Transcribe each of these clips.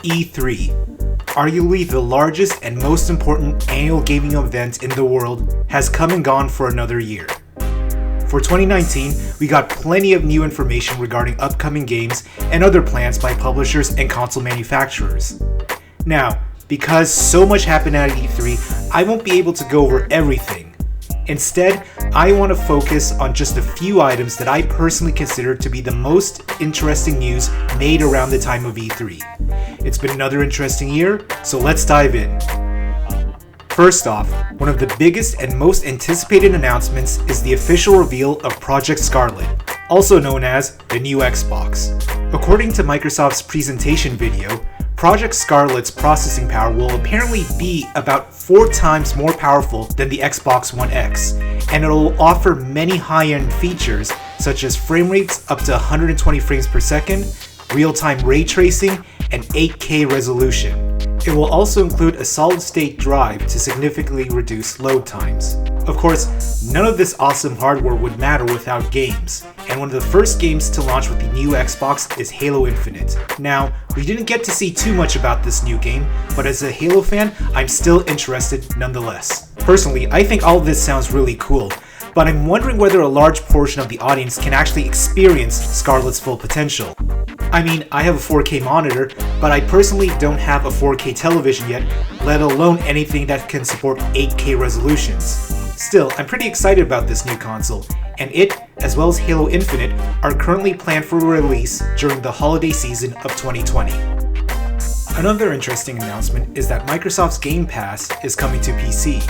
E3. Arguably the largest and most important annual gaming event in the world has come and gone for another year. For 2019, we got plenty of new information regarding upcoming games and other plans by publishers and console manufacturers. Now, because so much happened at E3, I won't be able to go over everything. Instead, I want to focus on just a few items that I personally consider to be the most interesting news made around the time of E3. It's been another interesting year, so let's dive in. First off, one of the biggest and most anticipated announcements is the official reveal of Project Scarlett, also known as the new Xbox. According to Microsoft's presentation video, Project Scarlett's processing power will apparently be about 4 times more powerful than the Xbox One X, and it'll offer many high-end features such as frame rates up to 120 frames per second, real-time ray tracing, and 8K resolution. It will also include a solid-state drive to significantly reduce load times. Of course, none of this awesome hardware would matter without games, and one of the first games to launch with the new Xbox is Halo Infinite. Now, we didn't get to see too much about this new game, but as a Halo fan, I'm still interested nonetheless. Personally, I think all of this sounds really cool, but I'm wondering whether a large portion of the audience can actually experience Scarlett's full potential. I mean, I have a 4K monitor, but I personally don't have a 4K television yet, let alone anything that can support 8K resolutions. Still, I'm pretty excited about this new console, and it, as well as Halo Infinite, are currently planned for release during the holiday season of 2020. Another interesting announcement is that Microsoft's Game Pass is coming to PC.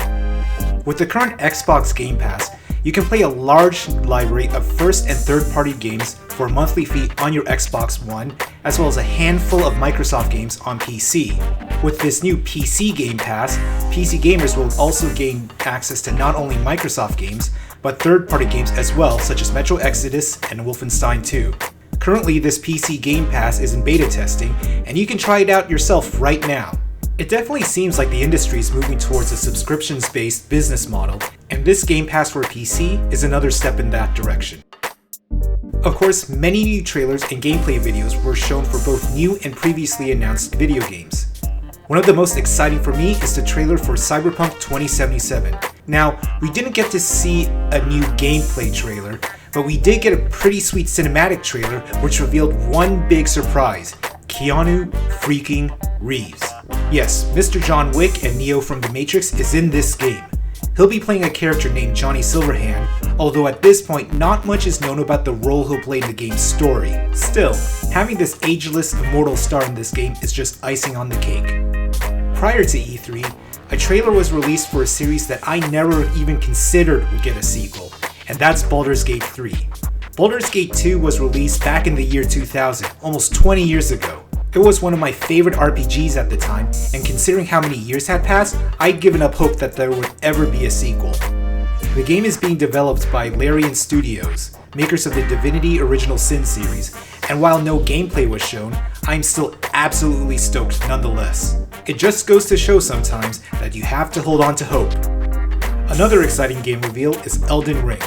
With the current Xbox Game Pass, you can play a large library of first and third-party games for a monthly fee on your Xbox One, as well as a handful of Microsoft games on PC. With this new PC Game Pass, PC gamers will also gain access to not only Microsoft games, but third-party games as well, such as Metro Exodus and Wolfenstein 2. Currently, this PC Game Pass is in beta testing, and you can try it out yourself right now. It definitely seems like the industry is moving towards a subscriptions-based business model, and this Game Pass for PC is another step in that direction. Of course, many new trailers and gameplay videos were shown for both new and previously announced video games. One of the most exciting for me is the trailer for Cyberpunk 2077. Now, we didn't get to see a new gameplay trailer, but we did get a pretty sweet cinematic trailer which revealed one big surprise: Keanu freaking Reeves. Yes, Mr. John Wick and Neo from The Matrix is in this game. He'll be playing a character named Johnny Silverhand, although at this point not much is known about the role he'll play in the game's story. Still, having this ageless, immortal star in this game is just icing on the cake. Prior to E3, a trailer was released for a series that I never even considered would get a sequel, and that's Baldurs Gate 3. Baldurs Gate 2 was released back in the year 2000, almost 20 years ago. It was one of my favorite RPGs at the time, and considering how many years had passed, I'd given up hope that there would ever be a sequel. The game is being developed by Larian Studios, makers of the Divinity Original Sin series, and while no gameplay was shown, I'm still absolutely stoked nonetheless. It just goes to show sometimes that you have to hold on to hope. Another exciting game reveal is Elden Ring.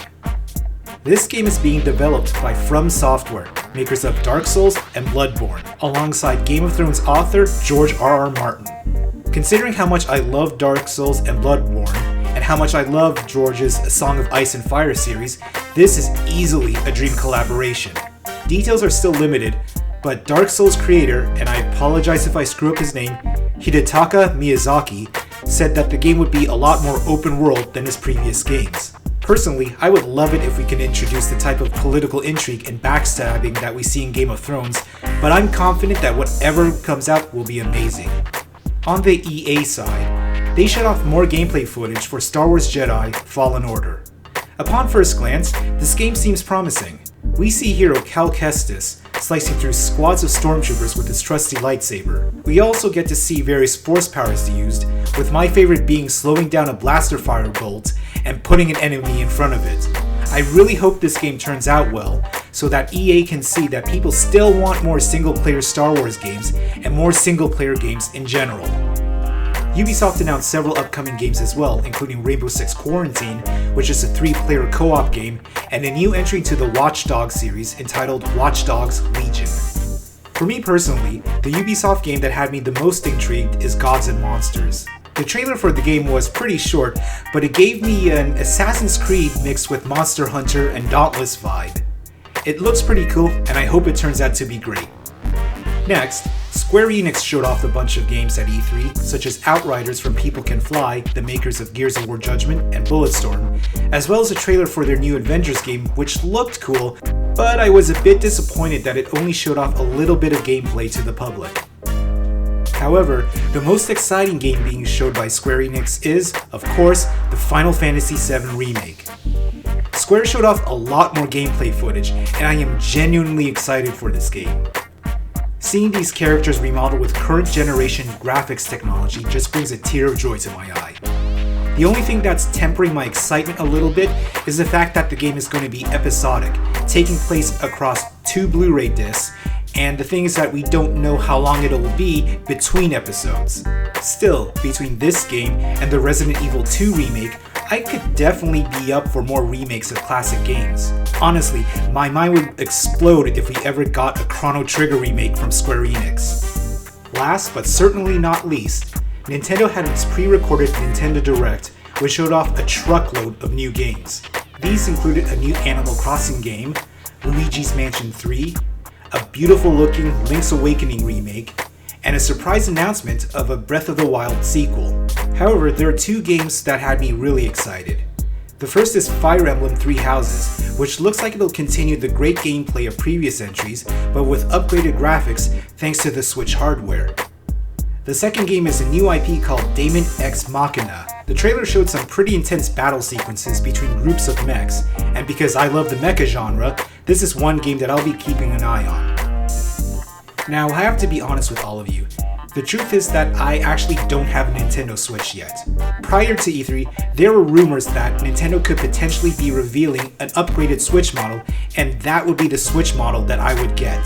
This game is being developed by From Software, makers of Dark Souls and Bloodborne, alongside Game of Thrones author George R.R. Martin. Considering how much I love Dark Souls and Bloodborne, and how much I love George's A Song of Ice and Fire series, this is easily a dream collaboration. Details are still limited, but Dark Souls creator, and I apologize if I screw up his name, Hidetaka Miyazaki, said that the game would be a lot more open world than his previous games. Personally, I would love it if we can introduce the type of political intrigue and backstabbing that we see in Game of Thrones, but I'm confident that whatever comes out will be amazing. On the EA side, they showed off more gameplay footage for Star Wars Jedi Fallen Order. Upon first glance, this game seems promising. We see hero Cal Kestis slicing through squads of stormtroopers with his trusty lightsaber. We also get to see various force powers used, with my favorite being slowing down a blaster fire bolt and putting an enemy in front of it. I really hope this game turns out well, so that EA can see that people still want more single-player Star Wars games and more single-player games in general. Ubisoft announced several upcoming games as well, including Rainbow Six Quarantine, which is a 3-player co-op game, and a new entry to the Watch Dogs series entitled Watch Dogs Legion. For me personally, the Ubisoft game that had me the most intrigued is Gods and Monsters. The trailer for the game was pretty short, but it gave me an Assassin's Creed mixed with Monster Hunter and Dauntless vibe. It looks pretty cool, and I hope it turns out to be great. Next, Square Enix showed off a bunch of games at E3, such as Outriders from People Can Fly, the makers of Gears of War Judgment and Bulletstorm, as well as a trailer for their new Avengers game, which looked cool, but I was a bit disappointed that it only showed off a little bit of gameplay to the public. However, the most exciting game being showed by Square Enix is, of course, the Final Fantasy VII Remake. Square showed off a lot more gameplay footage, and I am genuinely excited for this game. Seeing these characters remodeled with current generation graphics technology just brings a tear of joy to my eye. The only thing that's tempering my excitement a little bit is the fact that the game is going to be episodic, taking place across 2 Blu-ray discs, and the thing is that we don't know how long it'll be between episodes. Still, between this game and the Resident Evil 2 remake, I could definitely be up for more remakes of classic games. Honestly, my mind would explode if we ever got a Chrono Trigger remake from Square Enix. Last but certainly not least, Nintendo had its pre-recorded Nintendo Direct, which showed off a truckload of new games. These included a new Animal Crossing game, Luigi's Mansion 3, a beautiful looking Link's Awakening remake, and a surprise announcement of a Breath of the Wild sequel. However, there are 2 games that had me really excited. The first is Fire Emblem Three Houses, which looks like it'll continue the great gameplay of previous entries, but with upgraded graphics thanks to the Switch hardware. The second game is a new IP called Daemon X Machina. The trailer showed some pretty intense battle sequences between groups of mechs, and because I love the mecha genre, this is one game that I'll be keeping an eye on. Now, I have to be honest with all of you. The truth is that I actually don't have a Nintendo Switch yet. Prior to E3, there were rumors that Nintendo could potentially be revealing an upgraded Switch model, and that would be the Switch model that I would get.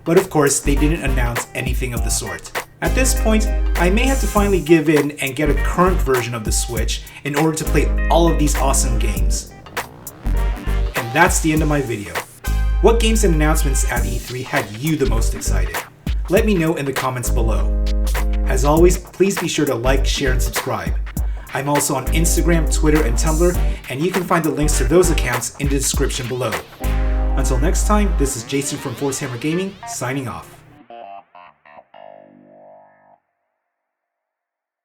But of course, they didn't announce anything of the sort. At this point, I may have to finally give in and get a current version of the Switch in order to play all of these awesome games. And that's the end of my video. What games and announcements at E3 had you the most excited? Let me know in the comments below. As always, please be sure to like, share, and subscribe. I'm also on Instagram, Twitter, and Tumblr, and you can find the links to those accounts in the description below. Until next time, this is Jason from Force Hammer Gaming, signing off.